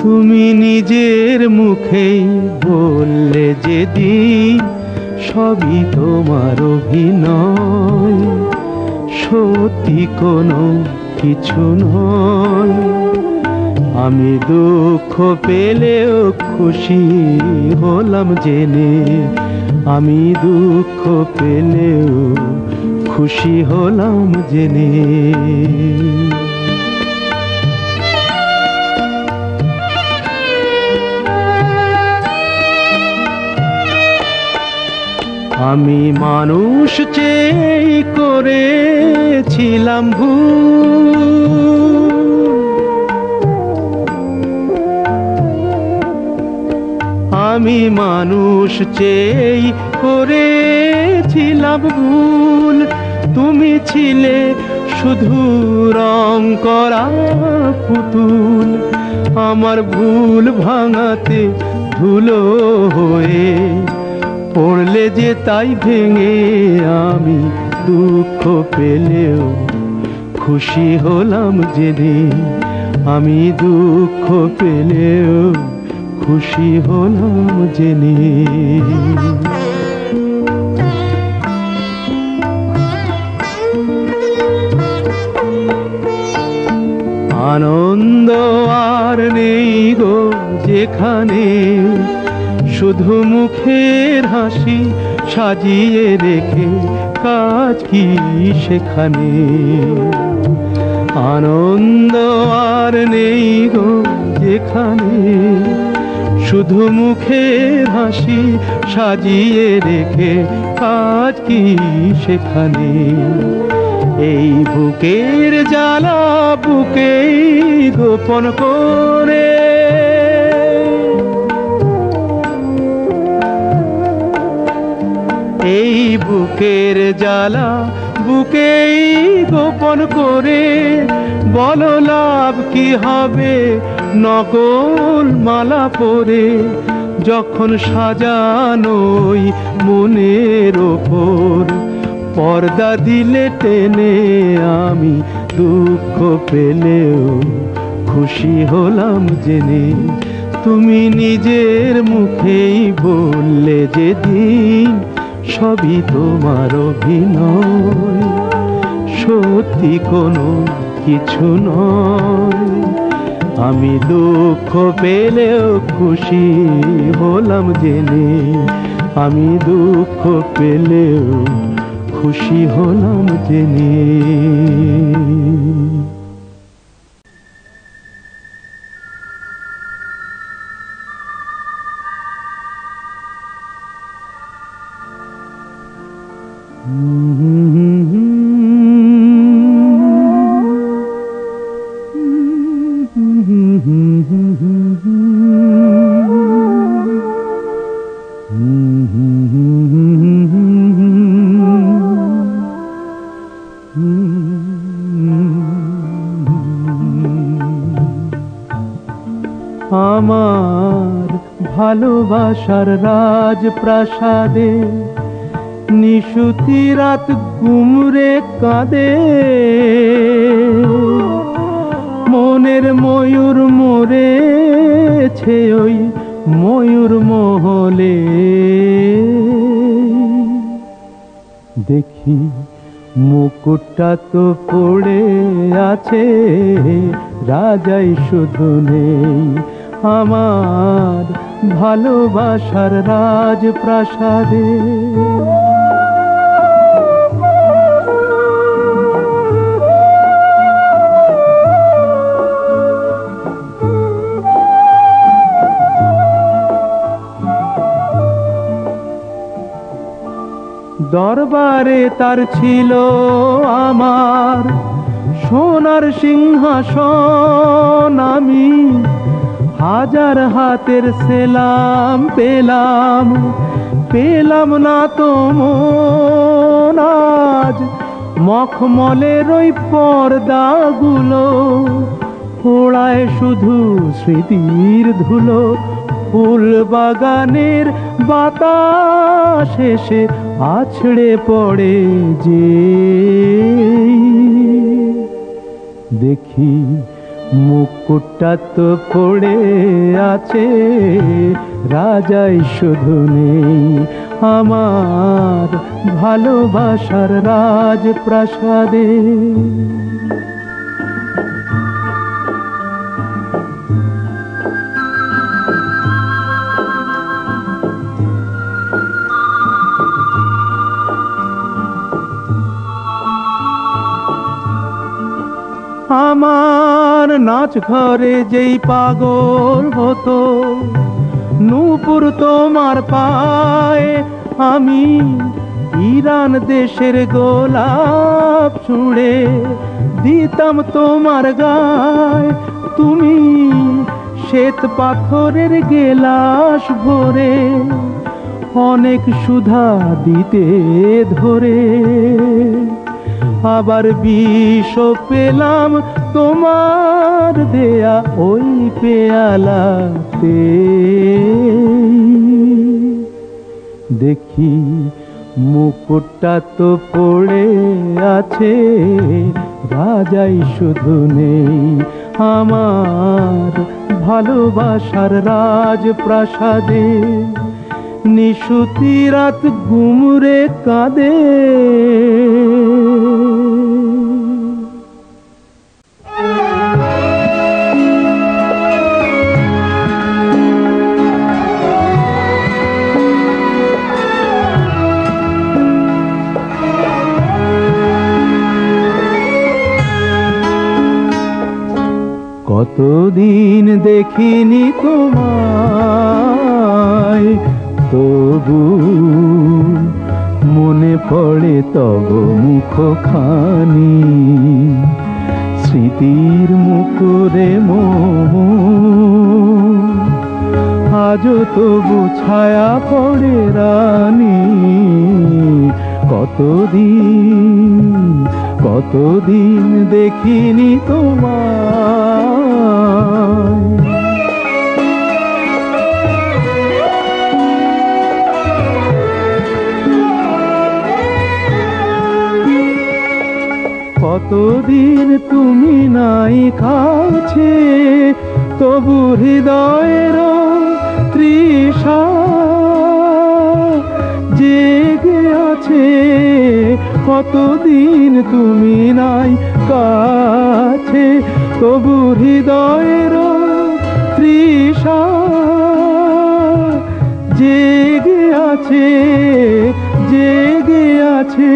তুমি নিজের মুখেই বললে যেদিন সবই তোমার অভিনয়, সত্যি কোনো কিছু নয়। আমি দুঃখ পেলেও খুশি হলাম জেনে, আমি দুঃখ পেলেও খুশি হলাম জেনে। আমি মানুষ চেয়ে করেছিলাম ভুল, আমি মানুষ চেয়ে করেছিলাম ভুল। তুমি ছিলে শুধু রং করা পুতুল, আমার ভুল ভাঙাতে ধুলো হয়ে পড়লে যে তাই ভেঙে। আমি দুঃখ পেলেও খুশি হলাম যেদিন, আমি দুঃখ পেলেও খুশি হলাম জেনে। আনন্দ আর নেই গো যেখানে, শুধু মুখের হাসি সাজিয়ে রেখে কাজ কি সেখানে। আনন্দ আর নেই গো যেখানে, শুধু মুখের হাসি সাজিয়ে রেখে কাজ কি সেখানে। এই বুকের জ্বালা বুকেই গোপন করে, এই বুকের জ্বালা বুকেই গোপন করে। বলো লাভ কি হবে নকল মালা পরে, যখন সাজানোই মনের ওপর পর্দা দিলে টেনে। আমি দুঃখ পেলেও খুশি হলাম জেনে, তুমি নিজের মুখেই বললে যেদিন সবই তোমার অভিনয়, সত্যি কোনো কিছু নয়। আমি দুঃখ পেলেও খুশি হলাম জেনে, আমি দুঃখ পেলেও খুশি হলাম জেনে। আমার ভালোবাসার রাজপ্রাসাদে নিশুতি রাত ঘুমরে কাঁদে, মনের ময়ূর মরেছে ওই ময়ূর মহলে। দেখি মুকুটটা তো পড়ে আছে, রাজাই শুধু নেই আমার ভালোবাসার রাজপ্রাসাদে। দরবারে তার ছিল আমার সোনার সিংহাসন, আমি হাজার হাতের সেলাম পেলাম, পেলাম না তো মন আজ মখমলের ওই পর্দাগুলো, পোড়ায় শুধু স্মৃতির ধুলো, ফুল বাগানের বাতাস এসে আছড়ে পড়ে যে, দেখি মুকুটটা তো পড়ে আছে, রাজাই শুধু নেই আমার ভালোবাসার রাজপ্রাসাদে। আমার নাচ ঘরে যেই পাগল হতো, নূপুর তোমার পায়ে, আমি ইরান দেশের গোলাপ ছুঁড়ে দিতাম তোমার গায়ে, তুমি শ্বেত পাথরের গেলাস ভরে অনেক সুধা দিতে ধরে। আবার বিষ পেলাম তোমার দেয়া ওই পেয়ালাতে, দেখি মুকুটটা তো পড়ে আছে, রাজাই শুধু নেই আমার ভালোবাসার রাজপ্রাসাদে। নিশুতি রাত গুমরে কাঁদে, কতদিন দেখিনি তোমায়, তবু মনে পড়ে তব মুখখানি, স্মৃতির মুকুরে আজও তবু ছায়া পড়ে রানী। কতদিন দেখিনি তোমায়। কতদিন তুমি নাই কাছে, তবু হৃদয়ের তৃষা জেগে আছে। কতদিন তুমি নাই কাছে, তবু হৃদয়ের তৃষা জেগে আছে, জেগে আছে।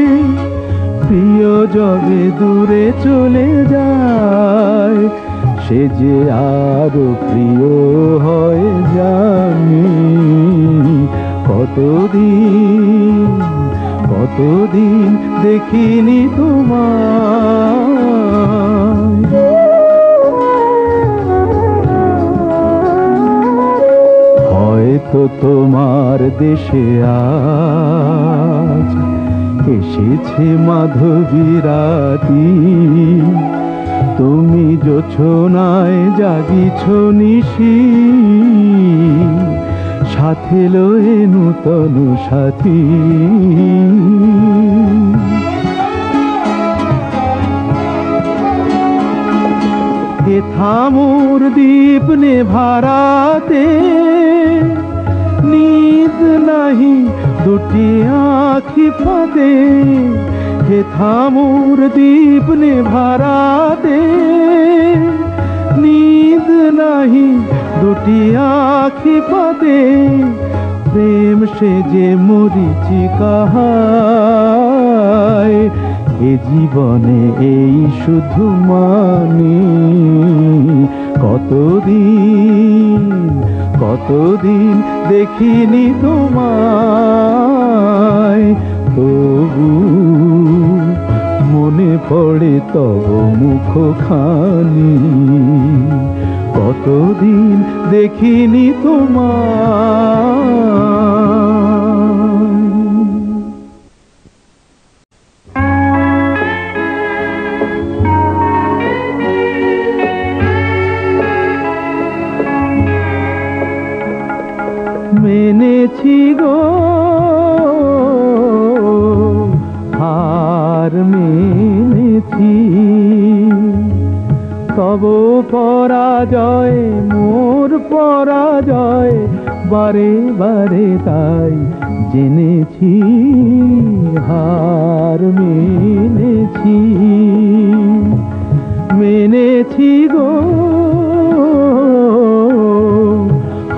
প্রিয় যবে দূরে চলে যায়, সে যে আরো প্রিয় হয়ে জানি। কতদিন দেখিনি তোমায়। হয়তো তোমার দেশে আজ এসেছে মাধবী রাতি, তুমি জোছনায় জাগিছ নিশি, সাথে লয়ে নূতন সাথী। হে থামুর দ্বীপ নেভারাতে, নিদ নাহি দুটি আঁখি ফাঁদে। হে থামুর দ্বীপ নেভারাতে, নিদ নাহি দুটি আঁখি ফাঁদে। প্রেম সে যে মরিচিকা হায়, এ জীবনে এই শুধু মানি। কতদিন দেখিনি তোমায়, তবু মনে পড়ে তব মুখখানি। কতদিন দেখিনি তোমায়। গো হার মেনেছি, তব পরাজয় মোর পরাজয়, বারে বারে তাই জেনেছি হার মেনেছি, মেনেছি গো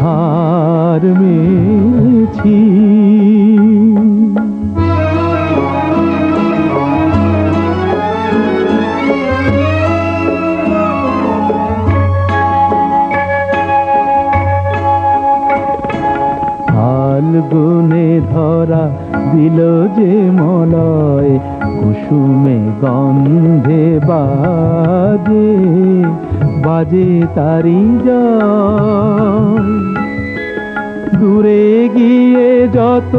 হার মেনেছি। ফাল্গুনে ধরা দিল যে মলয়, কুসুমে গন্ধে বাজে বাজে তারি জয়। দূরে গিয়ে যত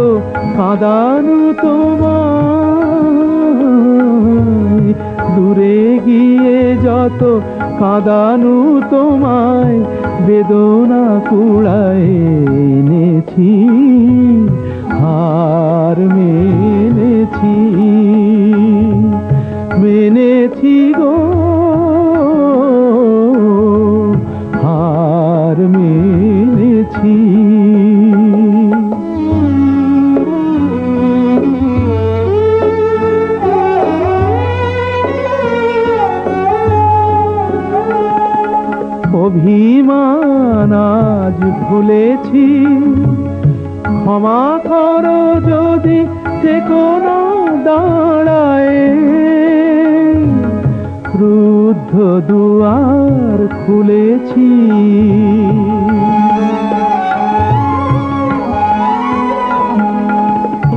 কাঁদানু তোমায়, দূরে গিয়ে যত কাঁদানু তোমায়, বেদনা কুড়ায় এনেছি হার মেনেছি, মেনেছি গো হার মেনেছি। অভিমান আজ ভুলেছি, ক্ষমা করো যদি সে কোনো দাঁড়ায়, রুদ্ধ দুয়ার খুলেছি।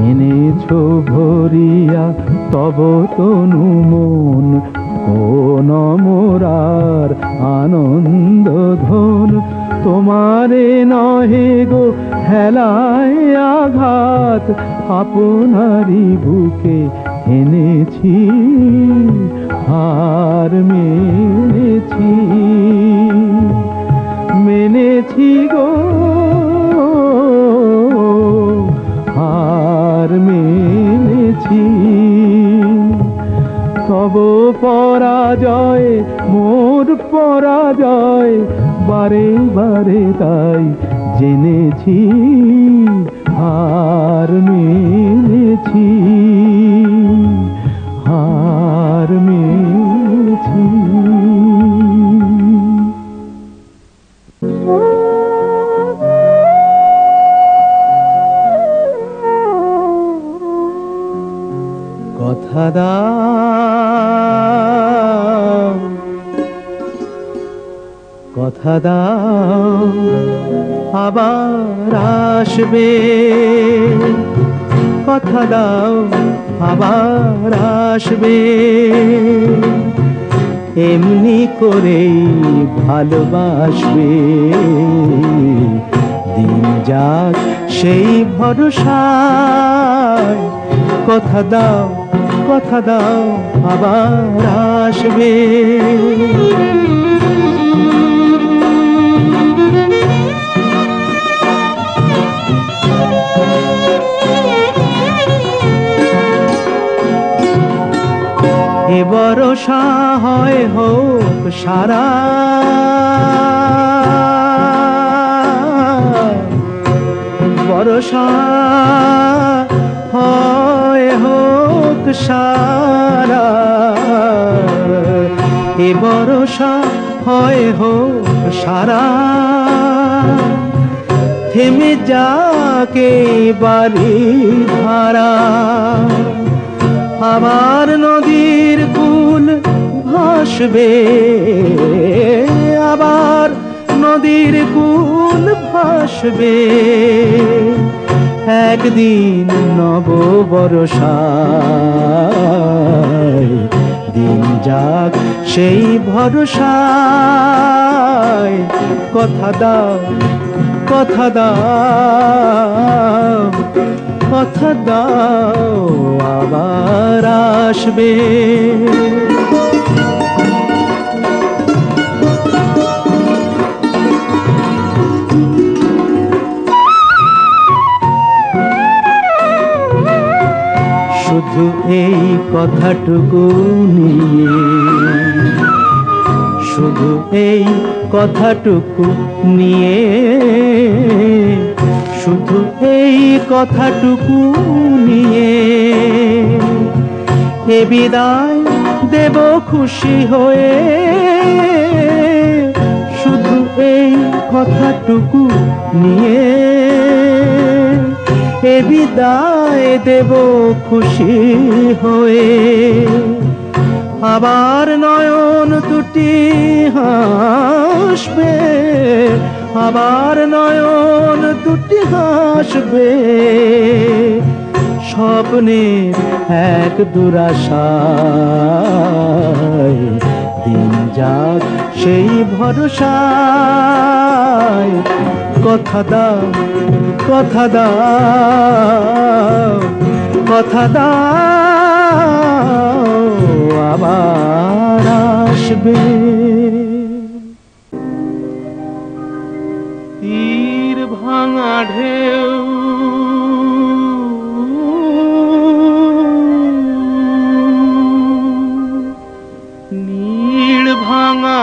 এনেছো ভরিয়া তব তনু মন, কোন মোরার আনন্দ ধন, তোমারে নহে গো হেলায় আঘাত, আপনারি বুকে এনেছি হার মেনেছি, মেনেছি গো হার মেনেছি, তব পরাজয় মোর পরাজয়, বারে বারে তাই জেনেছি হার মেনেছি, হার মেনেছি। কথা দাও, কথা দাও আবার আসবে, কথা দাও আবার আসবে, এমনি করেই ভালোবাসবে, দিন যাক সেই ভরসায়, কথা দাও, কথা দাও আবার আসবে। এ ভরসা হয় হোক সারা, ভরসা হয় হোক সারা, এ ভরসা হয় হোক সারা, থেমে যাকে বাড়ি ধারা, আবার নদীর কুল ভাসবে, আবার নদীর কুল ভাসবে, একদিন নব বর্ষায়, দিন যাক সেই ভরসায়, কথা দাও, কথা দাও, কথা দাও আবার আসবে। শুধু এই কথাটুকু নিয়ে, শুধু এই কথাটুকু নিয়ে, শুধু এই কথাটুকু নিয়ে এ বিদায় দেব খুশি হয়ে, শুধু এই কথাটুকু নিয়ে এ বিদায় দেব খুশি হয়ে। আবার নয়ন দুটি হাসবে, আবার নয়ন দুটি হাসবে, স্বপ্নের এক দুরাশায় দিন যাক সেই ভরসায়। কথা দাও, কথা দাও, কথা দাও আবার আসবে। তীর ভাঙা ঢেউ নীড় ভাঙা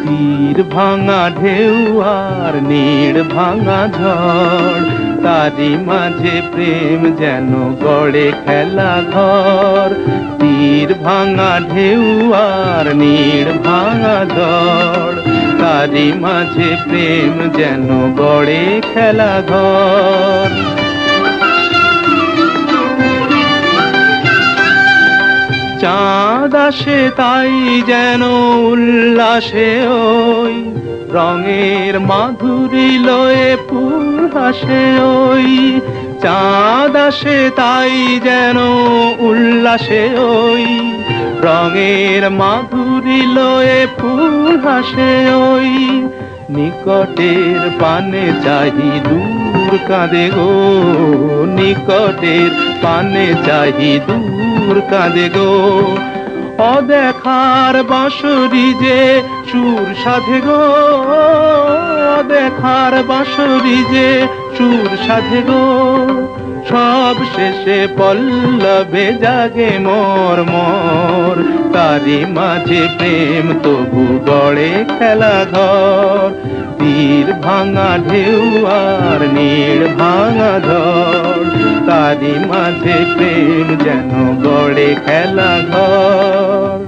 তীর ভাঙা ঢেউ আর নীড় ভাঙা ঝড়, তারি মাঝে প্রেম যেন গড়ে খেলা ঘর। তীর ভাঙা ঢেউ আর নীড় ভাঙা ঝড়, তারি মাঝে প্রেম যেন গড়ে খেলা ঘর। চাঁদ আসে তাই যেন উল্লাসে ওই, রঙের মাধুরী লয়ে ফুল হাসে ওই। চাঁদ আসে তাই যেন উল্লাসে ওই, রঙের মাধুরী লয়ে ফুল হাসে ওই। নিকটের পানে চাহি দূর কাঁদে গো, নিকটের পানে চাহি দূর কাঁদে গো। অদেখার বাঁশরি যে সুর সাধে গো, অদেখার বাঁশরি যে সুর সাধে গো। সব শেষে পল্লবে জাগে মোর মোর, তারি মাঝে প্রেম তবু গড়ে খেলা ঘর। তীর ভাঙা ঢেউ আর নীড় ভাঙা ঝড়, তারি মাঝে প্রেম যেন গড়ে খেলা ঘর।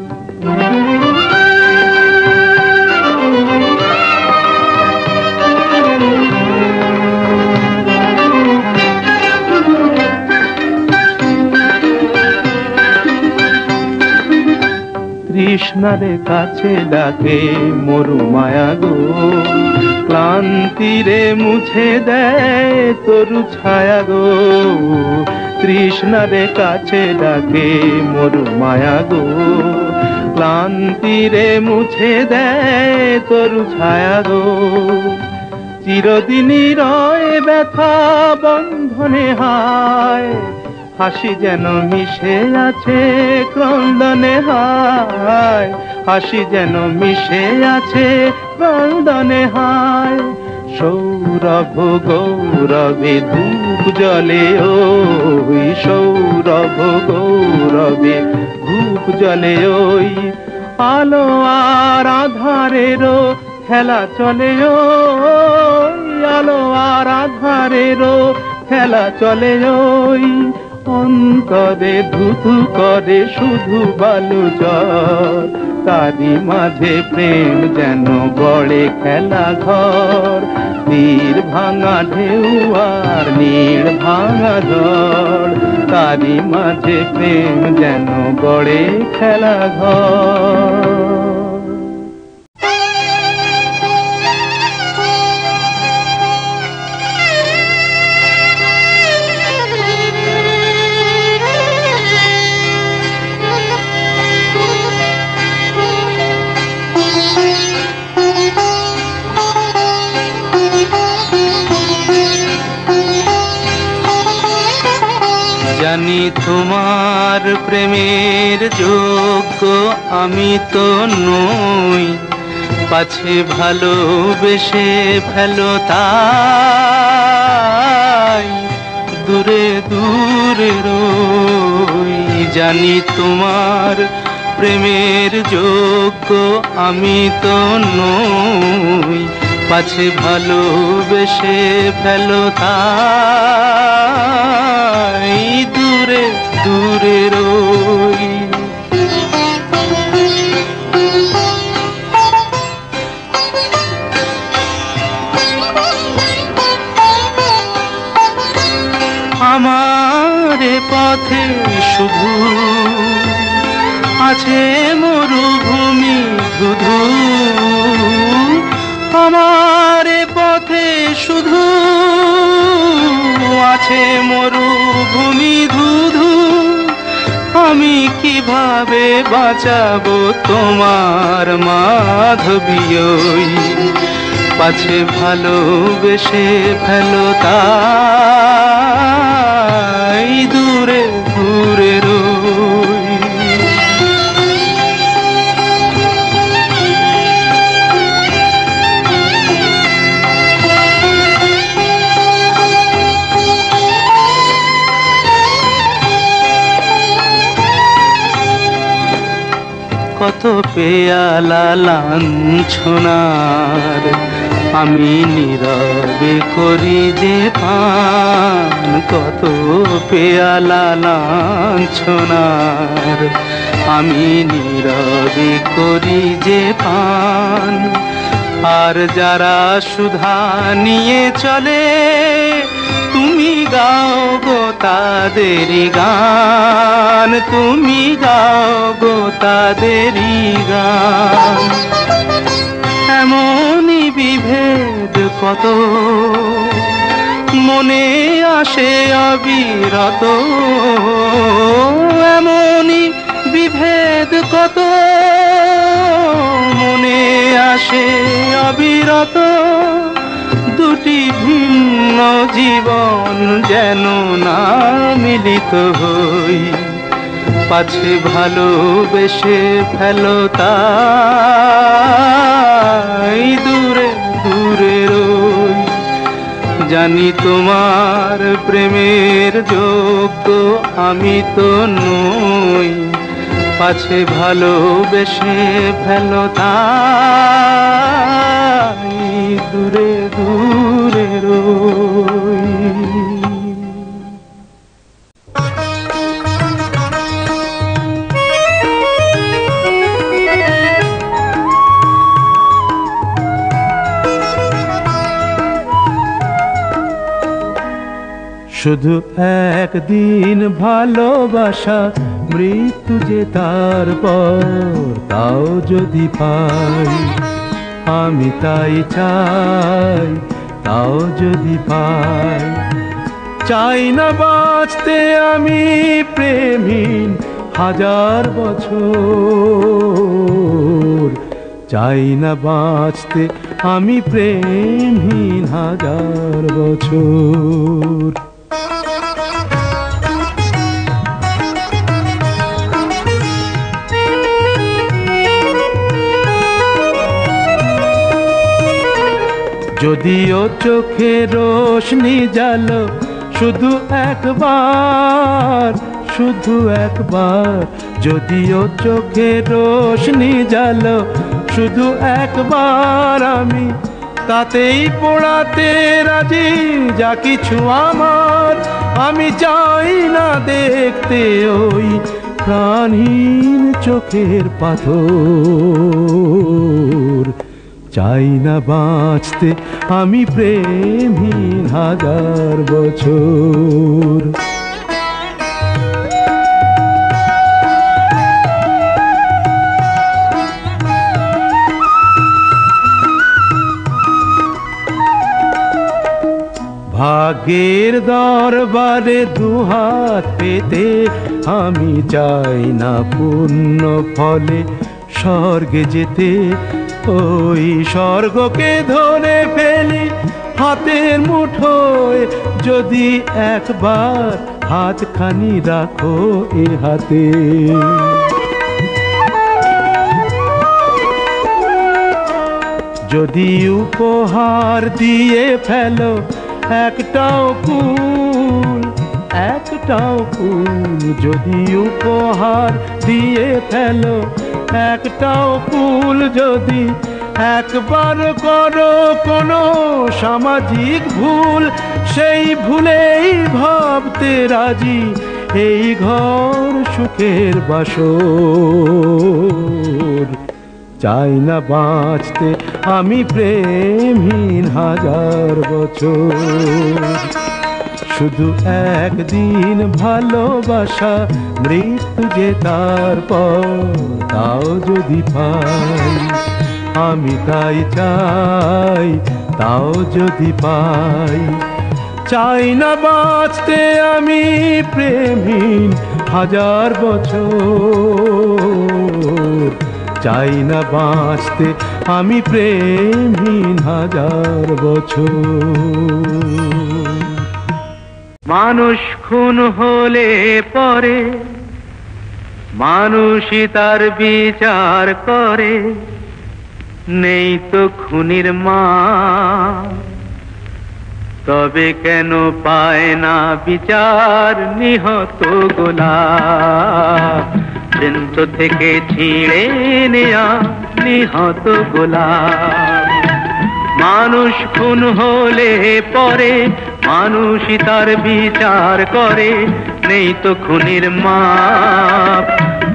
তৃষ্ণারে কাছে ডাকে মরু মায়া গো, ক্লান্তিরে মুছে দেয় তরু ছায়া গো। তৃষ্ণারে কাছে ডাকে মরু মায়া গো, ক্লান্তিরে মুছে দেয় তরু ছায়া গো। চিরদিনই রয় ব্যথা বন্ধনে হায়, হাসি যেন মিশে আছে ক্রন্দনে হায়, হাসি যেন মিশে আছে ক্রন্দনে হায়। সৌরভ গৌরবে ধূপ জ্বলে ওই, সৌরভ গৌরবে ধূপ জ্বলে ওই। আলো আর আধারেরও খেলা চলে ওই, আলো আর আধারেরও খেলা চলে ওই। অন্তরে ধুধু করে শুধু বালু জল, তারি মাঝে প্রেম যেন গড়ে খেলা ঘর। তীর ভাঙা ঢেউ আর নীড় ভাঙা ঝড়, তারি মাঝে প্রেম যেন গড়ে খেলা ঘর। জানি তোমার প্রেমের যোগ যোগ্য আমি তো নই, পাছে ভালোবেসে ফেলো তাই দূরে দূরে রই। জানি তোমার প্রেমের যোগ্য আমি তো নই, পাছে ভালোবেসে ফেলো তাই দূরে দূরে রই। আমার পথে শুধু আছে মরুভূমি ধুধু, আমার পথে শুধু আছে মরুভূমি ধুধু। আমি কিভাবে বাঁচাবো তোমার মাধবী ওই, পাছে ভালোবেসে ফেলো তাই দূরে দূরে রই। কত পেয়ালা লাঞ্ছনার আমি নীরবে করি যে পান, কত পেয়ালা লাঞ্ছনার আমি নীরবে করি যে পান। আর যারা সুধা নিয়ে চলে তুমি গাও গো তাদেরই গান, তুমি গাও গো তাদেরই গান। এমনই বিভেদ কত মনে আসে অবিরত, এমনই বিভেদ কত মনে আসে অবিরত। দুটি ভিন্ন জীবন যেন না মিলিত হই, পাছে ভালোবেসে ফেলো তাই দূরে দূরে রই। জানি তোমার প্রেমের যোগ্য আমি তো নই, পাছে ভালোবেসে ফেলো তাই দূরে দূরে রই। শুধু একদিন ভালোবাসা, মৃত্যু যে তারপর, তাও যদি পাই আমি তাই চাই, তাও যদি পাই। চাই না বাঁচতে আমি প্রেমহীন হাজার বছর, চাই না বাঁচতে আমি প্রেমহীন হাজার বছর। যদিও চোখে রোশনি জালো শুধু একবার, শুধু একবার। যদিও চোখে রোশনি জালো শুধু একবার, আমি তাতেই পোড়াতে রাজি যা কিছু আমার। আমি চাই না দেখতে ওই প্রাণহীন চোখের পাথর, চাই না বাঁচতে আমি প্রেমহীন হাজার বছর। ভাগ্যের দরবারে দুহাত পেতে আমি চাই না পূর্ণ ফলে স্বর্গে যেতে। ওই স্বর্গকে ধরে ফেলি হাতের মুঠোয়, যদি একবার হাতখানি রাখো এ হাতে। যদি উপহার দিয়ে ফেলো একটাও ফুল, একটাও ফুল, যদি উপহার দিয়ে ফেলো একটাও ফুল, যদি একবার করো কোনো সামাজিক ভুল, সেই ভুলেই ভাবতে রাজি এই ঘর সুখের বাসর। চাই না বাঁচতে আমি প্রেমহীন হাজার বছর, শুধু একদিন ভালোবাসা মৃত্যু যে তারপর, তাও যদি পাই আমি তাই চাই, তাও যদি পাই। চাই না বাঁচতে আমি প্রেমহীন হাজার বছর, চাই না বাঁচতে আমি প্রেমহীন হাজার বছর। মানুষ খুন হলে পরে মানুষই তার বিচার করে, নেই তো খুনির মা, তবে কেন পায় না বিচার নিহত গোলাপ, বৃন্ত থেকে ছিঁড়ে নেয়া নিহত গোলাপ। মানুষ খুন হলে পরে মানুষই তার বিচার করে, নেই তো খুনির মাপ,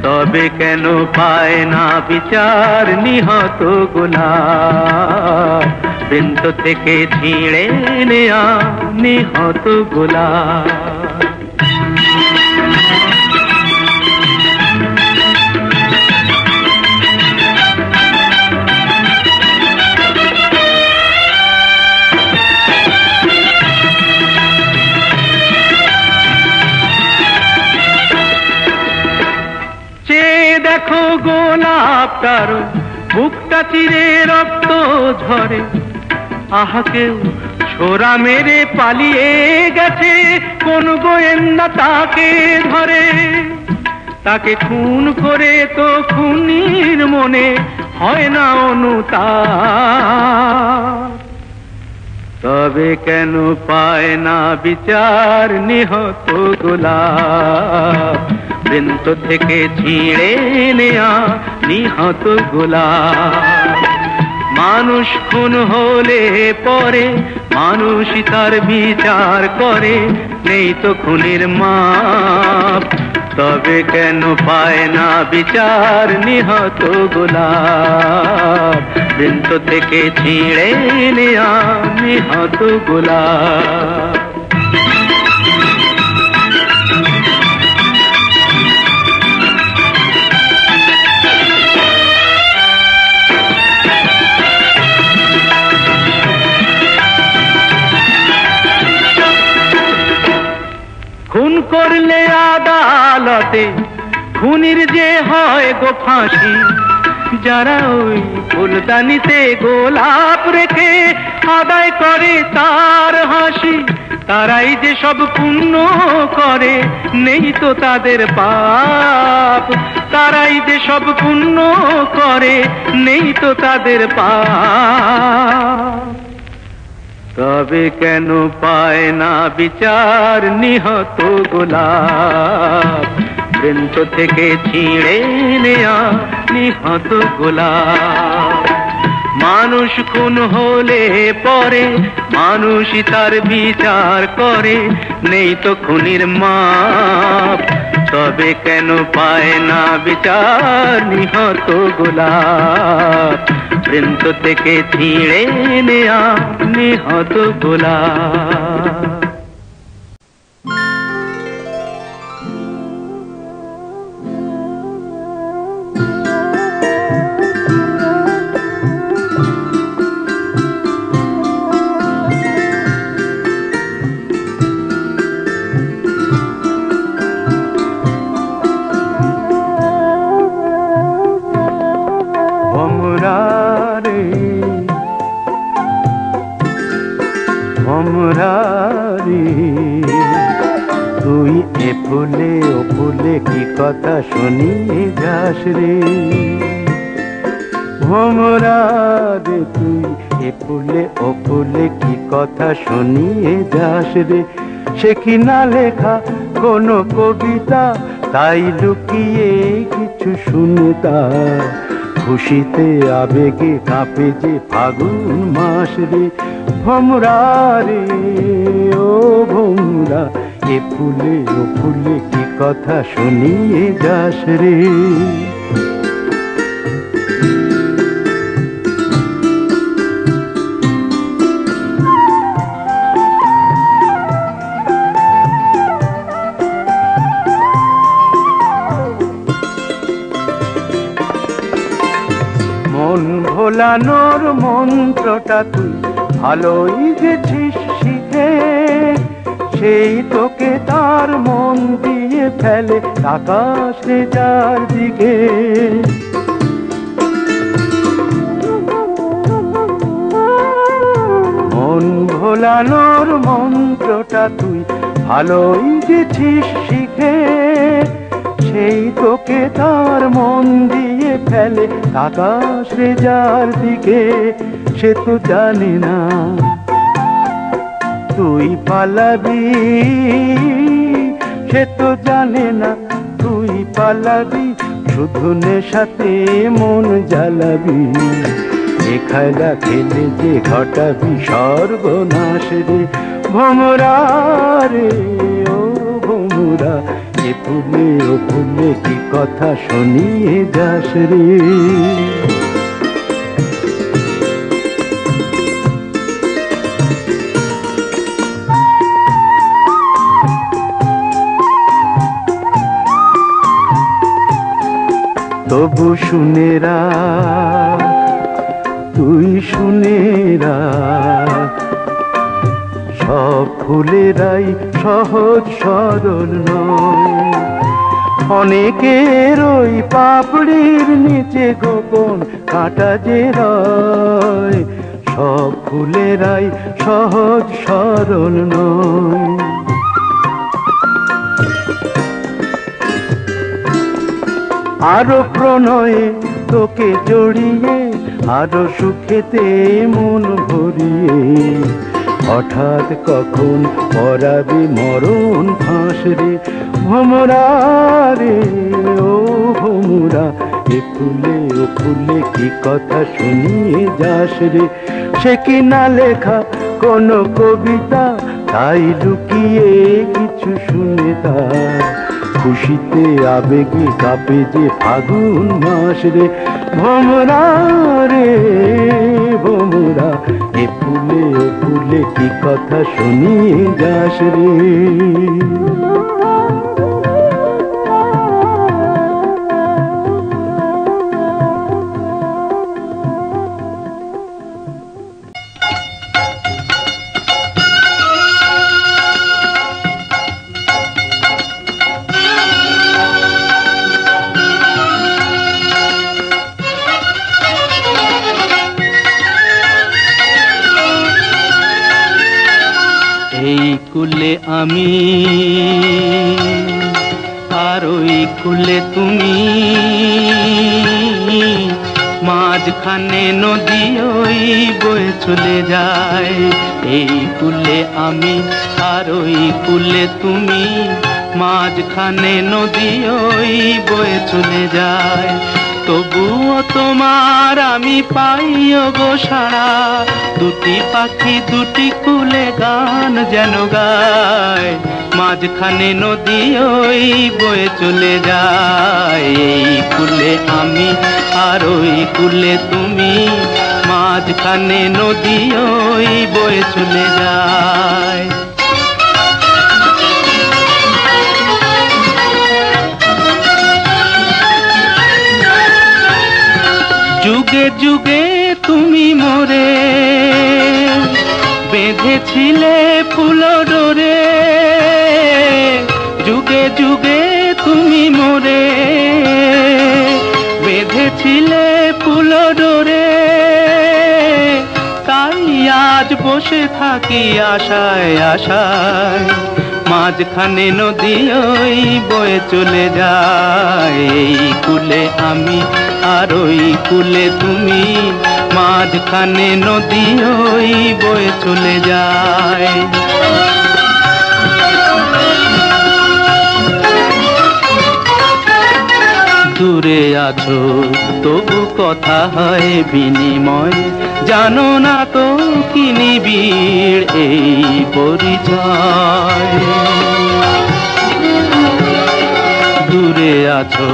তবে কেন পায় না বিচার নিহত গোলাপ, বৃন্ত থেকে ছিঁড়ে নেয়া নিহত গোলাপ। দেখো গোলাপটার বুকটা চিরে রক্ত ঝরে, আহা কেউ ছোরা মেরে পালিয়ে গেছে, কোন গোয়েন্দা তাকে ধরে, তাকে খুন করে তো খুনির মনে হয় না অনুতাপ, তবে কেন পায় না বিচার নিহত গোলাপ, বৃন্ত থেকে ছিঁড়ে নেয়া নিহত গোলাপ। মানুষ খুন হলে পরে মানুষই তার বিচার করে, নেই তো খুনির মাপ, তবে কেন পায় না বিচার নিহত গোলাপ, বৃন্ত থেকে ছিঁড়ে নেয়া নিহত গোলাপ। খুন করলে আদালতে খুনির যে হয় গো ফাঁসি, যারা ওই ফুলদানিতে গোলাপ রেখে আদায় করে তার হাসি, তারাই যে সব পুণ্য করে, নেই তো তাদের পাপ, তারাই যে সব পুণ্য করে, নেই তো তাদের পাপ, তবে কেন পায় না বিচার নিহত গোলাপ, বৃন্ত থেকে ছিঁড়ে নেয়া নিহত গোলাপ। মানুষ খুন হলে পরে মানুষই তার বিচার করে, নেই তো খুনির মাপ, তবে কেন পায় না বিচার নিহত গোলাপ, বৃন্ত থেকে ছিঁড়ে নেয়া নিহত গোলাপ। তুই এ ফুলে ও ফুলে কি কথা শুনিয়ে যাস রে, ভোমরা রে তুই এ ফুলে ও ফুলে কি কথা শুনিয়ে যাস রে, সে কি না লেখা কোনো কবিতা, তাই লুকিয়ে কিছু শুনে তা। খুশিতে আবেগে কাঁপে যে ফাগুন মাস রে, ভোমরা রে ও ভোমরা এ ফুলে ও ফুলে কি কথা শুনিয়ে যাস রে। মন ভোলানোর মন্ত্রটা তুই ভালোই গেছিস শিখে, সেই তোকে তার মন দিয়ে ফেলে আকাশে চারদিকে। মন ভোলানোর মন্ত্রটা তুই ভালোই গেছিস শিখে, সেই তোকে তার মন দিয়ে ফেলে আকাশে যার দিকে। সে তো জানে না তুই পালাবি, সে তো জানে না তুই পালাবি, শুধু নেশাতে মন জ্বালাবি। এ খেলা খেলে যে ঘটাবি সর্বনাশ রে, ভোমরা রে ও ভোমরা এ ফুলে ও ফুলে কি কথা শুনিয়ে যাস রে। তবু শুনে রাখ, তুই শুনে রাখ, সব ফুলেরাই সহজ সরল নয়। অনেকের ওই পাপড়ির নিচে গোপন কাঁটা যে রয়, সব ফুলেরাই সহজ সরল নয়। আরো প্রণয়ে তোকে জড়িয়ে, আরো সুখেতে মন ভরিয়ে, হঠাৎ কখন পরাবে মরণ ফাঁস রে, ভোমরা রে ও ভোমরা এ ফুলে ও ফুলে কি কথা শুনিয়ে যাস রে। সে কি না লেখা কোনো কবিতা, তাই লুকিয়ে কিছু শুনে তা। খুশিতে আবেগে কাঁপে যে ফাগুন মাস রে, ভোমরা রে ভোমরা এ ফুলে ও ফুলে কি কথা শুনিয়ে যাস রে। এই কুলে আমি আর ওই কুলে তুমি, মাঝখানে নদী ওই বয়ে চলে যায়। এই কুলে আমি আর ওই কুলে তুমি, মাঝখানে নদী ওই বয়ে চলে যায়। তবুও তোমার আমি পাইও গো সাড়া, দুটি পাখি দুটি কুলে গান যেন গায়। মাঝখানে নদী ওই বয়ে চলে যায়। এই কুলে আমি আর ওই কুলে তুমি, মাঝখানে নদী ওই বয়ে চলে যায়। যুগে যুগে তুমি মোরে বেঁধেছিলে ফুল ডোরে, যুগে যুগে তুমি মোরে বেঁধেছিলে ফুল ডোরে। তাই আজ বসে থাকি আশায় আশায়, মাঝখানে নদী ওই বয়ে চলে যায়। এই কুলে আমি আর ওই কূলে তুমি, মাঝখানে নদী ওই বয়ে চলে যায়। দূরে আছো তবু কথা হয় বিনিময়, জানো না তো কি নিবিড় এই পরিচয়। দূরে আছো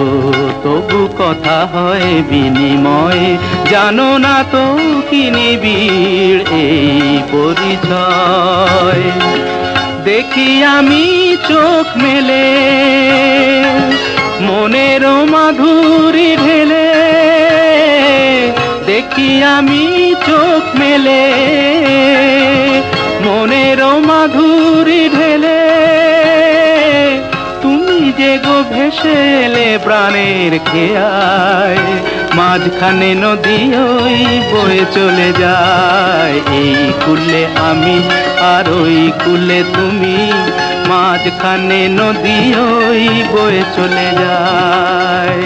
তবু কথা হয় বিনিময়, জানো না তো কি নিবিড় এই পরিচয়। দেখি আমি চোখ মেলে মনের মাধুরী ঢেলে, দেখি আমি চোখ মেলে মনের মাধুরী ঢেলে, তুমি যে গো ভেসে এলে প্রাণের খেয়ায়, মাঝখানে নদী ওই বয়ে চলে যায়। এই কূলে আমি আর ওই কূলে তুমি, মাঝখানে নদী ওই বয়ে চলে যায়।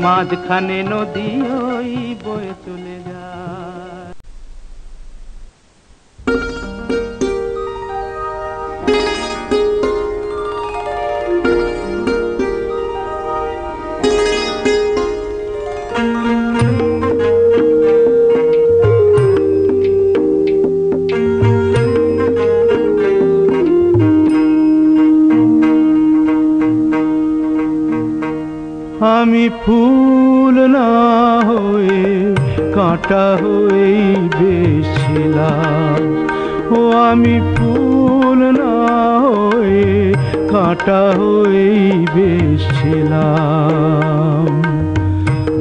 মাঝখানে নদী ওই বয়ে চলে যায়। আমি ফুল না হয়ে কাঁটা হয়েই বেশিলাম, ও আমি ফুল না হয়ে কাঁটা হয়েই বেশিলাম।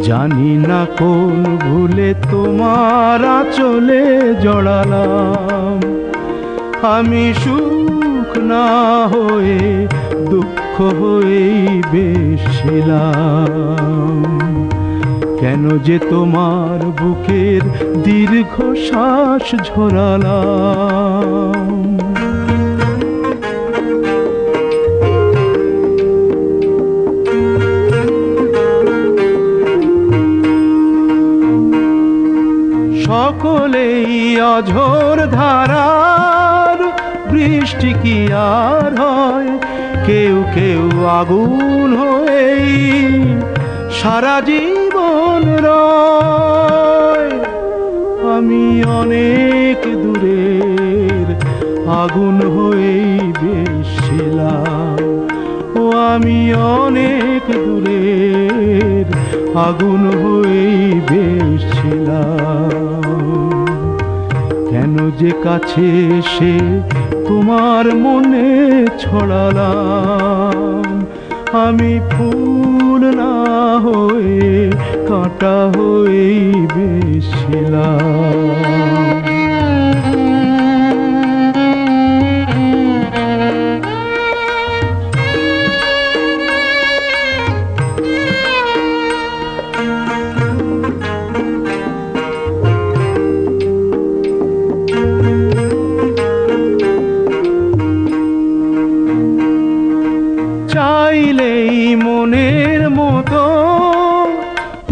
জানি না কোন ভুলে তোমার আঁচলে জড়ালাম, আমি সুখ না হয়ে দুঃখ হয়েই বেশিলাম। কেন যে তোমার বুকের দীর্ঘ শ্বাস ঝরালাম। সকলেই অঝোর ধারার বৃষ্টি কি আর হয়, কেউ কেউ আগুন হয়েই সারা জীবন রয়। আমি অনেক দূরের আগুন হয়েই বেশিলাম, ও আমি অনেক দূরের আগুন হয়েই বেশিলাম। কেন যে কাছে এসে তোমার মনে ছড়ালাম, আমি ফুল না হয়ে কাঁটা হয়েই বেশিলাম। চাইলেই মনের মতো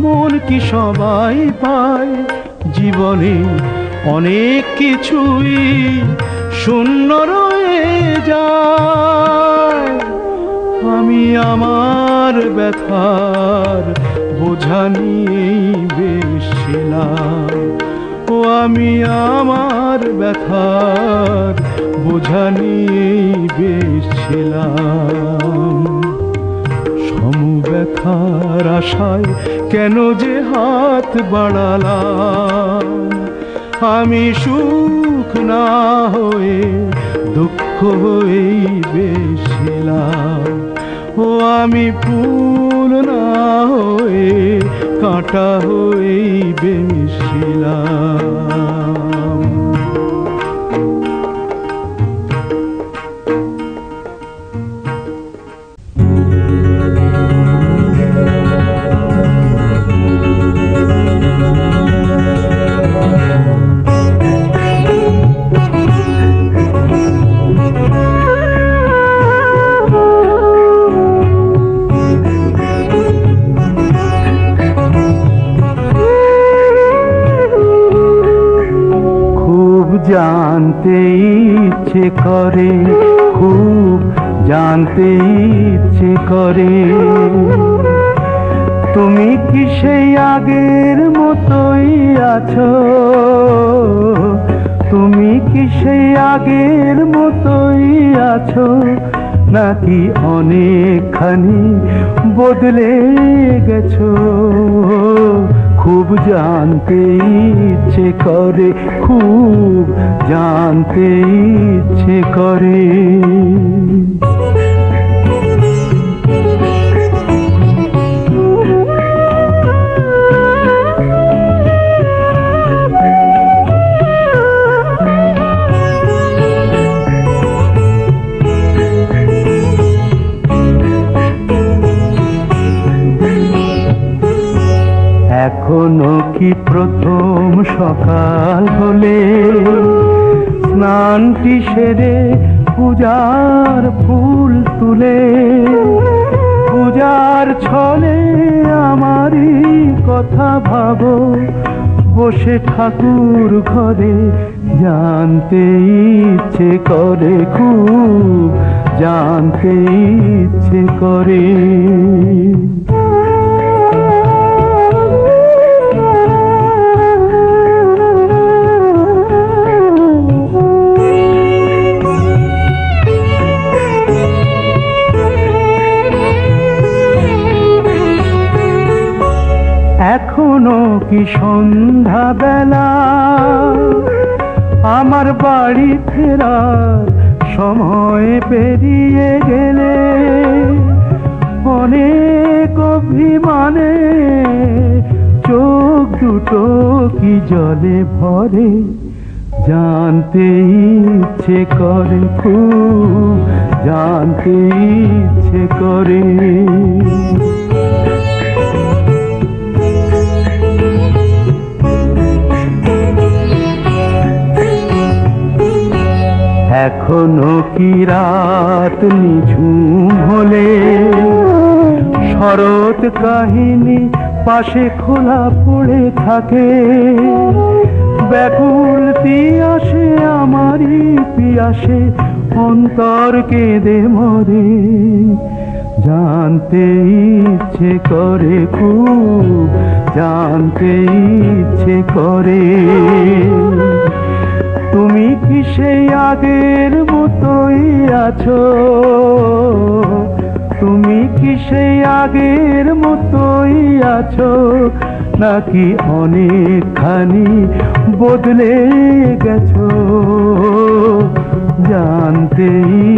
মন কি সবাই পায়, জীবনে অনেক কিছুই শূন্য রয়ে যায়। আমি আমার ব্যথার বোঝা নিয়েই বেশিলাম, ও আমি আমার ব্যথার বোঝা নিয়েই বেশিলাম। সমব্যথার আশায় কেন যে হাত বাড়ালাম, আমি সুখ না হয়ে দুঃখ হয়েই বেশিলাম। ও আমি ফুল না হয়ে কাঁটা হয়েই বেশিলাম। জানতে ইচ্ছে করে, খুব জানতে ইচ্ছে করে। তুমি কি সেই আগের মতোই আছো? তুমি কি সেই আগের মতোই আছো, নাকি অনেকখানি বদলে গেছো? খুব জানতে ইচ্ছে করে, খুব জানতে ইচ্ছে করে। এখনো কি প্রথম সকাল হলে স্নানটি সেরে পূজার ফুল তুলে, পূজার ছলে আমারই কথা ভাবো বসে ঠাকুর ঘরে? জানতে ইচ্ছে করে, খুব জানতে ইচ্ছে করে। এখনো কি সন্ধ্যা বেলা, আমার বাড়ি ফেরার সময় পেরিয়ে গেলে অনেক অভিমানে চোখ দুটো কি জলে ভরে? জানতে ইচ্ছে করে, খুব জানতে ইচ্ছে করে। এখনো কি রাত নিঝুম হলে শরৎ কাহিনী পাশে খোলা পড়ে থাকে? ব্যাকুল পিয়াসে আমারই পিয়াসে অন্তর কেঁদে মরে? জানতে ইচ্ছে করে, খুব জানতে ইচ্ছে করে। তুমি কি সেই আগের মতোই আছো? তুমি কি সেই আগের মতোই আছো, নাকি অনেকখানি বদলে গেছো? জানতে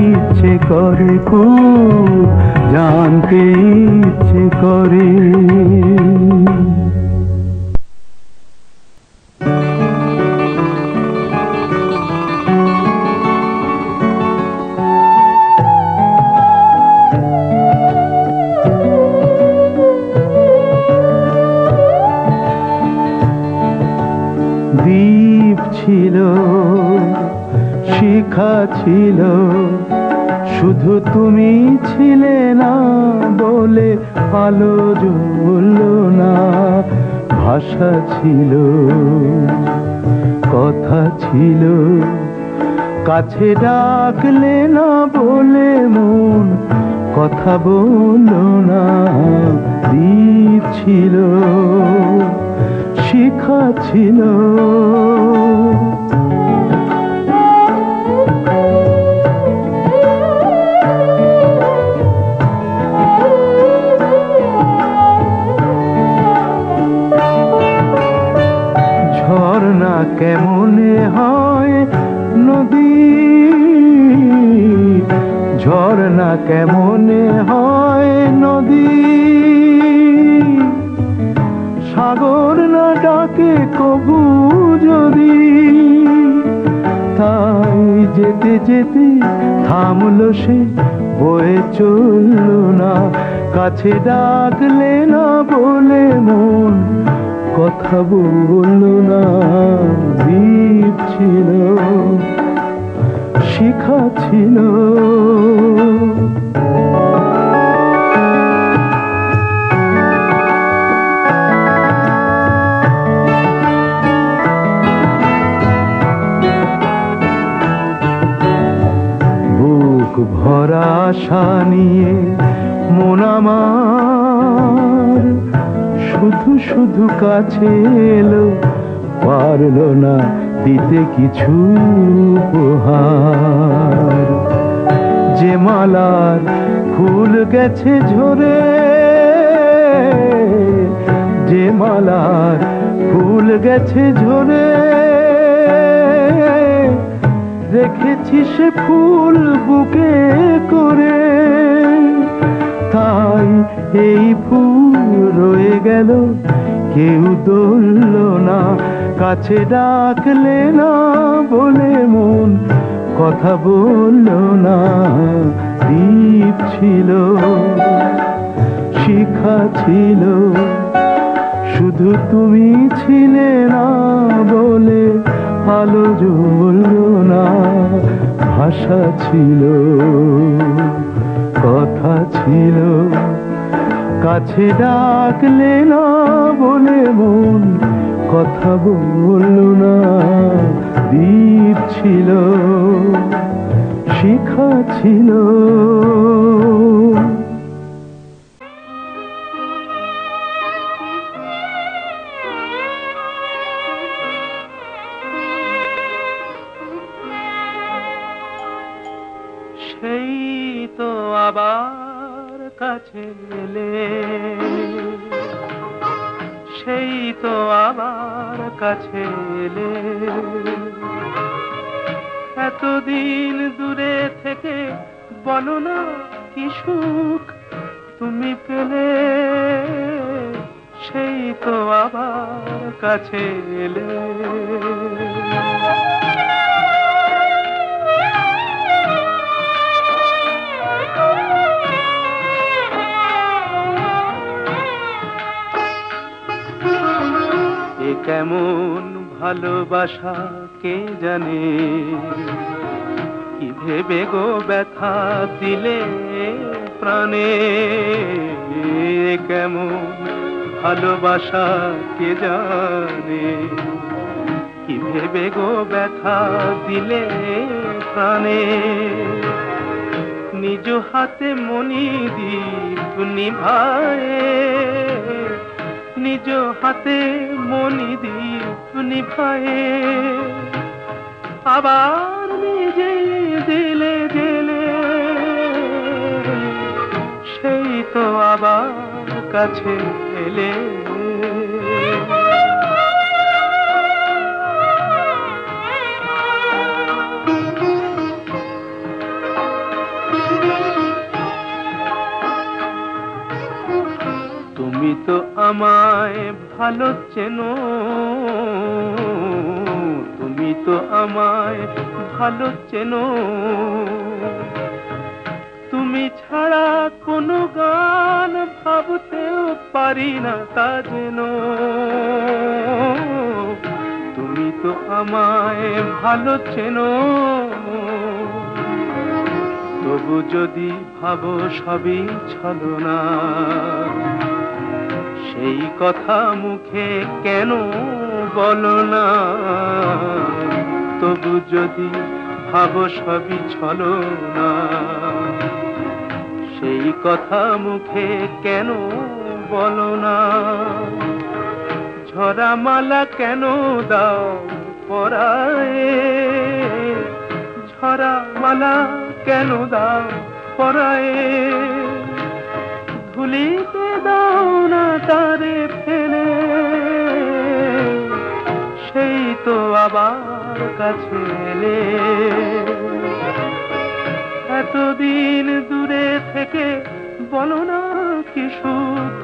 ইচ্ছে করে, খুব জানতে ইচ্ছে করে। দ্বীপ ছিল, শিখা ছিল, শুধু তুমি ছিলে না বলে আলো জ্বললো না। ভাষা ছিল, কথা ছিল, কাছে ডাকলে না বলে মন কথা বললো না। দ্বীপ ছিল, শিখা ছিল, ঝর্ণা কেমনে হয় নদী, ঝর্ণা কেমনে হয় নদী, সাগর না ডাকে কবু যদি। তাই যেতে যেতে থামলো সে, বয়ে চললো না। কাছে ডাকলে না বলে মন কথা বললো না। দ্বীপ ছিল, শিখা ছিল, আশা নিয়ে মন আমার শুধু শুধু কাছে এলো, পারলো না দিতে কিছু উপহার। যে মালার ফুল গেছে ঝরে, যে মালার ফুল গেছে ঝরে, রেখেছি সে ফুল বুকে করে। তাই এই ফুল রয়ে গেল, কেউ ধরল না, কাছে ডাকলে না বলে মন কথা বলল না। দ্বীপ ছিল, শিখা ছিল, শুধু তুমি ছিলে না বলে আলো জ্বলল না। ভাষা ছিল, কথা ছিল, কাছে ডাকলে না বলে মন কথা বলল না। দ্বীপ ছিল, শিখা ছিল। সেই তো আবার কাছে এলে, সেই তো আবার কাছে এলে। এতদিন দূরে থেকে বলো না কি সুখ তুমি পেলে। সেই তো আবার কাছে এলে। কেমন ভালোবাসা কে জানে, কি ভেবে গো ব্যথা দিলে প্রাণে। কেমন ভালোবাসা কে জানে, কি ভেবে গো ব্যথা দিলে প্রাণে। নিজ হাতে মনি দীপ নিভায়ে, নিজ হাতে মনি দীপ নিভায়ে। আবার নিজে দিলে দিলে, সেই তো আবার কাছে এলে। তুমি তো আমায় ভালো চেনো, তুমি তো আমায় ভালো চেনো। তুমি ছাড়া কোনো গান ভাবতেও পারি না তা যেন। তুমি তো আমায় ভালো চেনো, তবু যদি ভাবো সবই ছলনা, সেই কথা মুখে কেন বলো না। তবু যদি ভাবো সবই ছলনা, সেই কথা মুখে কেন বলো না। ঝরা মালা কেন দাও পরায়ে, ঝরা মালা কেন দাও পরায়ে। ধুলিতে দাও না তারে ফেলে, সেই তো আবার কাছে এলে। এতদিন দূরে থেকে বলো না কি সুখ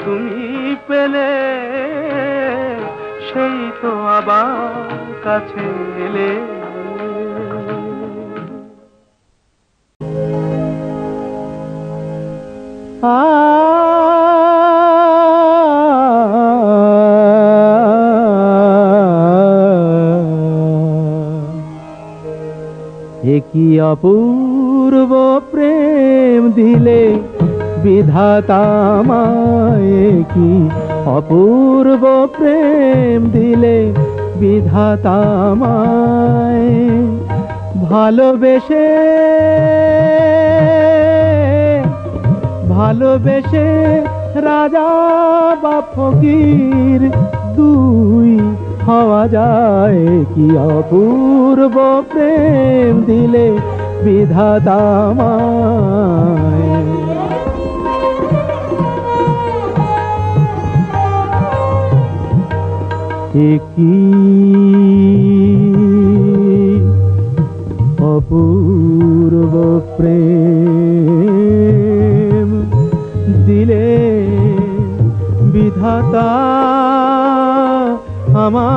তুমি পেলে। সেই তো আবার কাছে এলে। কি অপূর্ব প্রেম দিলে বিধাতা আমায়, কি অপূর্ব প্রেম দিলে বিধাতা আমায়। ভালোবেসে ভালোবেসে রাজা বা ফকির দুই হওয়া যায় কি অপূর্ব প্রেম দিলে বিধাতা আমায়। কি অপূর্ব প্রেম দিলে বিধাতা আমায়।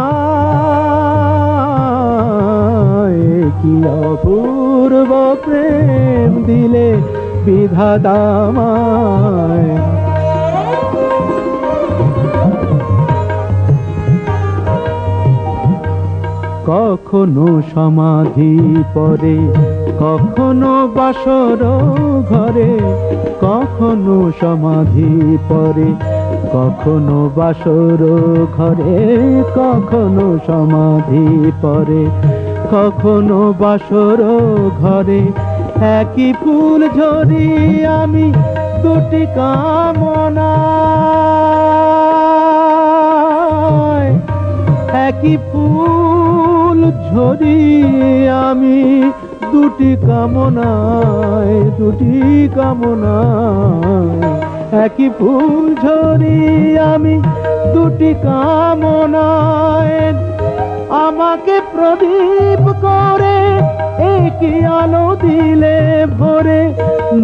কি অপূর্ব প্রেম দিলে বিধাতা আমায়। কখনো সমাধি পরে কখনো বাসর ঘরে, কখনো সমাধি পরে কখনো বাসর ঘরে, কখনো সমাধি পরে কখনো বাসর ঘরে। একই ফুল ঝরি আমি দুটি কামনা, একই ফুল ঝরি আমি দুটি কামনায়, দুটি কামনায়। একই ফুল ঝরি আমি দুটি কামনায়। আমাকে প্রদীপ করে একই আলো দিলে ভরে,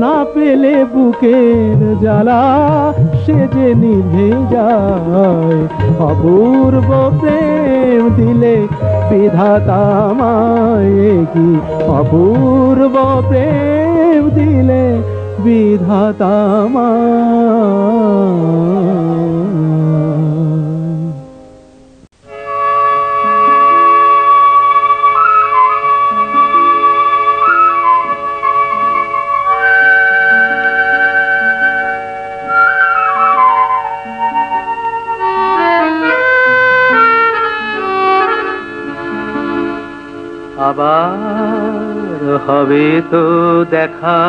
না পেলে বুকের জ্বালা সে যে নিভে যায়। অপূর্ব প্রেম দিলে বিধাতা আমায়। কি অপূর্ব প্রেম দিলে বিধাতা আমায়। আবার হবে তো দেখা,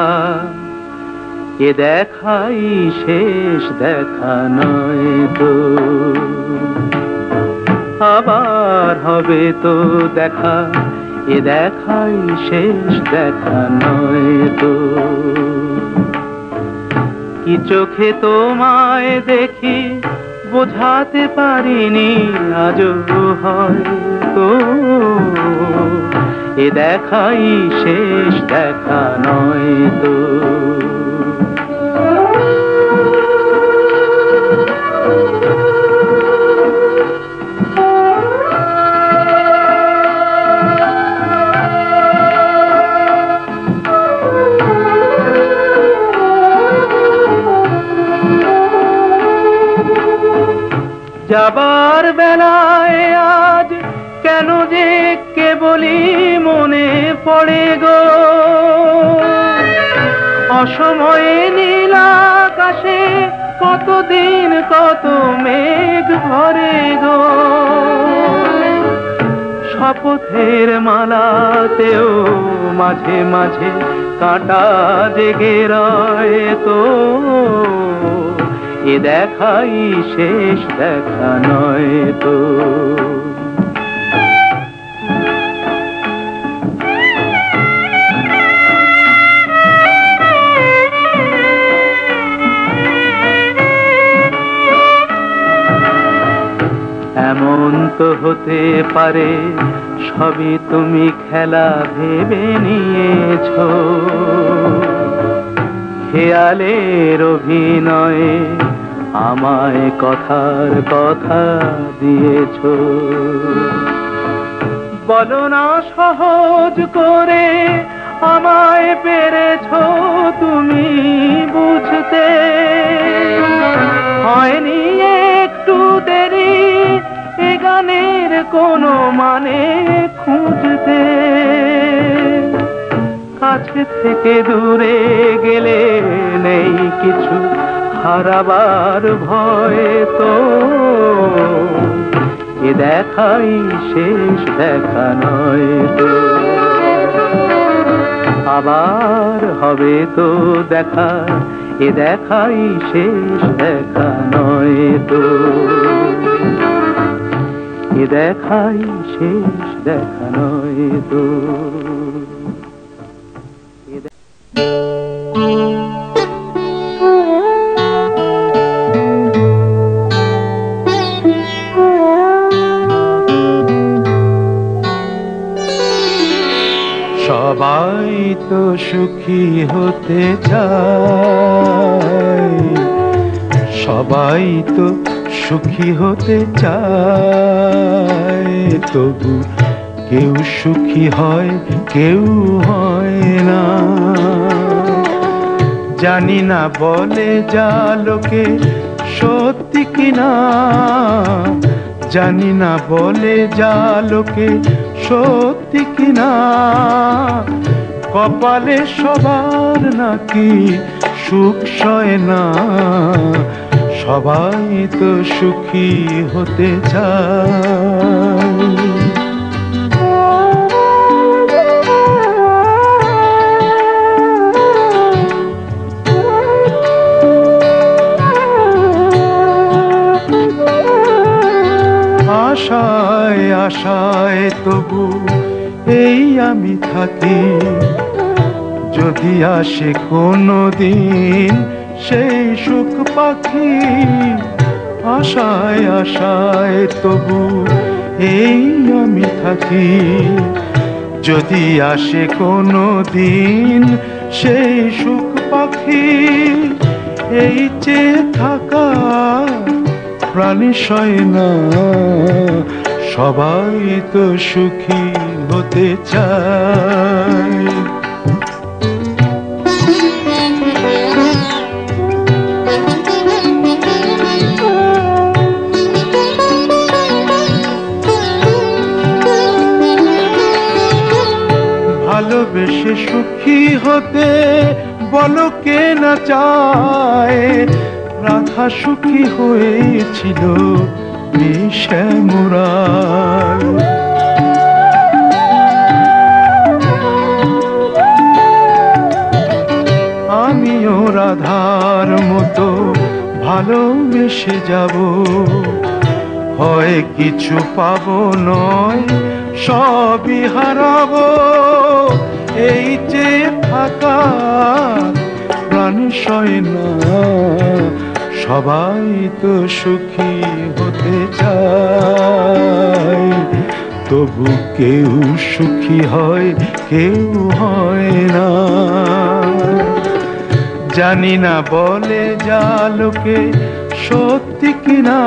এ দেখাই শেষ দেখা নয় তো। আবার হবে তো দেখা, এ দেখাই শেষ দেখা নয় তো। কি চোখে তোমায় দেখি বোঝাতে পারিনি আজও হয়তো, এ দেখাই শেষ দেখা নয় তো। যাবার বেলায় আজ কেন যে কেবলই মনে পড়ে গো, অসময়ে নীল আকাশে কতদিন কত মেঘ ভরে গো। শপথের মালাতেও মাঝে মাঝে কাঁটা জেগে রয় তো, এ দেখাই শেষ দেখা নয় তো। এমন তো হতে পারে সবই তুমি খেলা ভেবে নিয়েছ, খেয়ালের অভিনয়ে আমায় কথার কথা দিয়েছ। বলো না সহজ করে আমায় পেরেছ তুমি বুঝতে, হয়নি একটু দেরি এ গানের কোনো মানে খুঁজতে। কাছে থেকে দূরে গেলে নেই কিছু হারাবার ভয় তো, এ দেখাই শেষ দেখা নয় তো। আবার হবে তো দেখা, এ দেখাই শেষ দেখা নয় তো, এ দেখাই শেষ দেখা নয় তো। সবাই তো সুখী হতে চায়, সবাই তো সুখী হতে চায়, তবু কেউ সুখী হয় কেউ হয় না। জানি না বলে যা লোকে সত্যি কিনা, জানি না বলে যা লোকে সত্যি কিনা, কপালে সবার নাকি সুখ সয় না। সবাই তো সুখী হতে চায়। আশায় আশায় তবু এই আমি থাকি, যদি আসে কোনো দিন সেই সুখ পাখি। আশায় আশায় তবু এই আমি থাকি, যদি আসে কোনো দিন সেই সুখ পাখি। এই চেয়ে থাকা প্রাণী সয় না, সবাই তো সুখী হতে চায়। ভালোবেসে সুখী হতে বলো কে না চায়, রাধা সুখী হয়েছিল শ্যামরায়। আমিও রাধার মতো ভালোবেসে যাব, হয় কিছু পাবো নয় সবই হারাবো। এই যে থাকা প্রাণ সয় না, সবাই তো সুখী হতে চায়, তবু কেউ সুখী হয় কেউ হয় না। জানি না বলে যা লোকে সত্যি কিনা,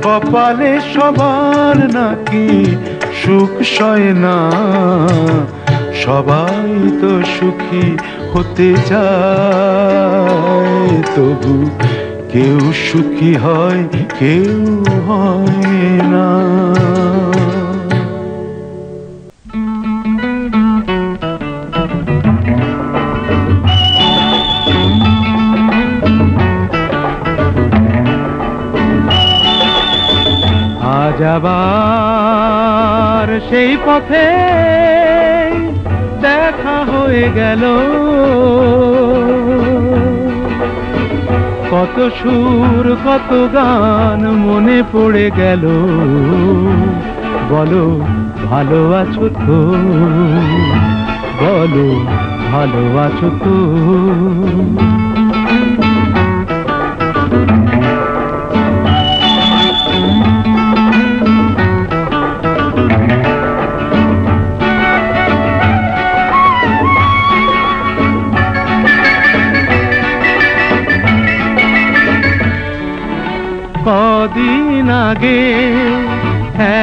কপালে সবার নাকি সুখ সয় না। সবাই তো সুখী হতে চায়, তবু কেউ সুখী হয় কেউ হয় না। আজ আবার সেই পথে দেখা হয়ে গেল, কত সুর কত গান মনে পড়ে গেল। বলো ভালো আছো তো, বলো ভালো আছো তো। কদিন আগে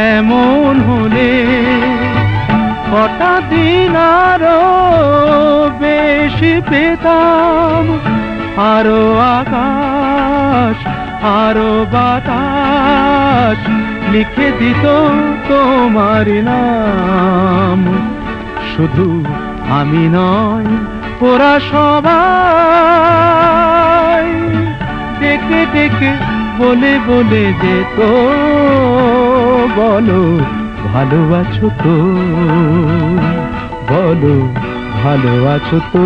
এমন হলে কটা দিন আরো বেশি পেতাম, আরো আকাশ আরো বাতাস লিখে দিত তোমার নাম। শুধু আমি নয় ওরা সবাই ডেকে ডেকে বলে বলে যেত, বলো ভালো আছো তো, বলো ভালো আছো তো?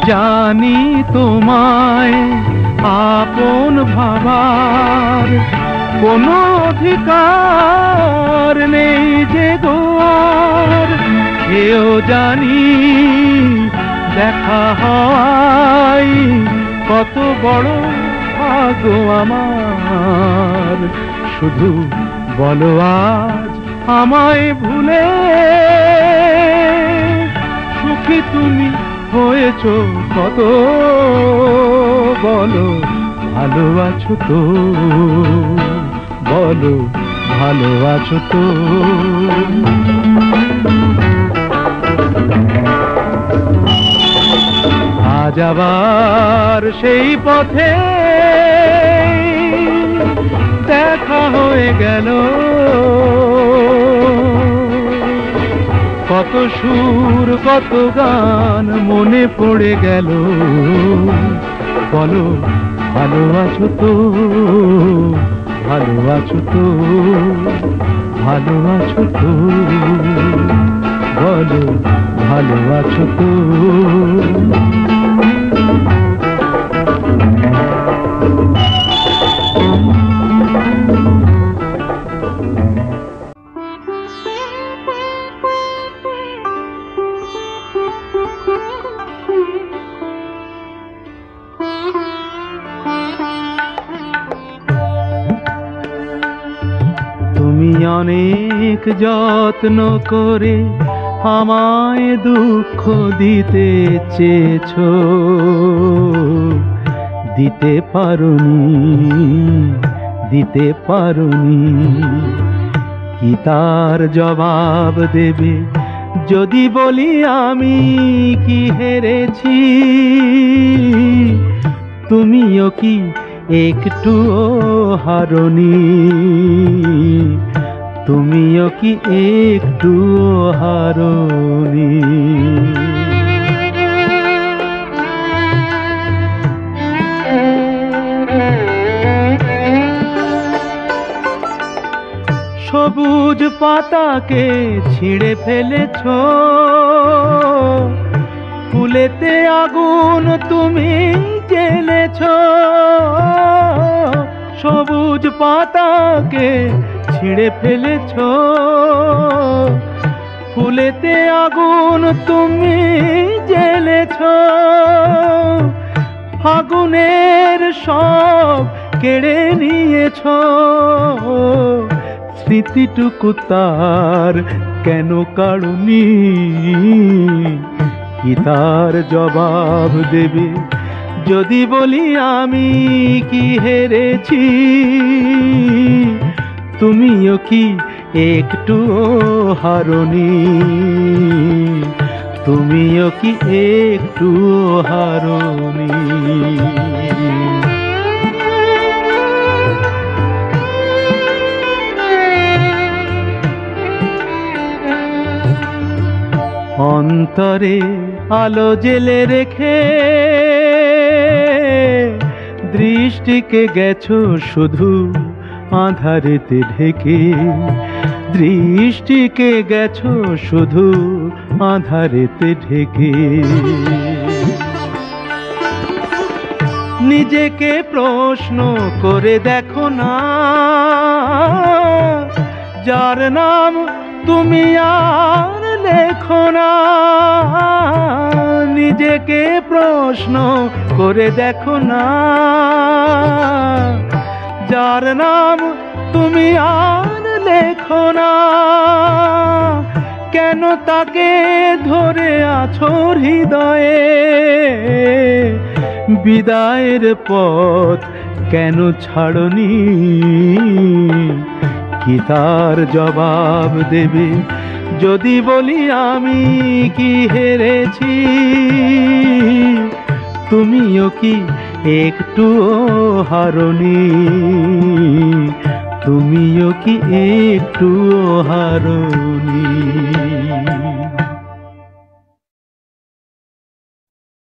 জানি তোমায় আপন ভাবার কোনো অধিকার নেই যে গোর, এও জানি দেখা হয় কত বড় ভাগ্য আমার। শুধু বলো আজ আমায় ভুলে সুখী তুমি হয়েছো কত, বলো ভালো আছো তো? বলো ভালো আছো তো? আজ আবার সেই পথে দেখা হয়ে গেল, কত সুর কত গান মনে পড়ে গেল। বলো ভালো আছো তো? ভালো আছো তো? ভালো আছো তো? বলো ভালো আছো তো? তুমি অনেক যত্ন করে আমায় দুঃখ দিতে চেয়েছো, দিতে পারোনি। কি তার জবাব দেবে যদি বলি আমি কি হেরেছি? তুমিও কি একটুও হারোনি? তুমিও কি একটুও হারোনি? সবুজ পাতাকে ছিঁড়ে ফেলেছো, ফুলেতে আগুন তুমি জ্বেলেছো। সবুজ পাতাকে ছিঁড়ে ফেলেছো, ফুলেতে আগুন তুমি জ্বেলেছো। ফাগুনের সব কেড়ে নিয়েছো, স্মৃতিটুকু তার কেন কাড়ুনি? কি তার জবাব দেবে যদি বলি আমি কি হেরেছি? তুমিও কি একটুও হারোনি? তুমিও কি একটুও হারোনি? অন্তরে আলো জেলে রেখে দৃষ্টিকে গেছো শুধু আঁধারেতে ঢেকে। দৃষ্টিকে গেছো শুধু আঁধারেতে ঢেকে। নিজেকে প্রশ্ন করে দেখো না, যার নাম তুমি আর লেখো না। নিজেকে প্রশ্ন করে দেখো না, যার নাম তুমি আর লেখো না। কেন তাকে ধরে আছো হৃদয়ে? বিদায়ের পথ কেন ছাড়নি? কি তার জবাব দেবে যদি বলি আমি কি হেরেছি? তুমিও কি একটুও হারোনি? তুমিও কি একটুও হারোনি?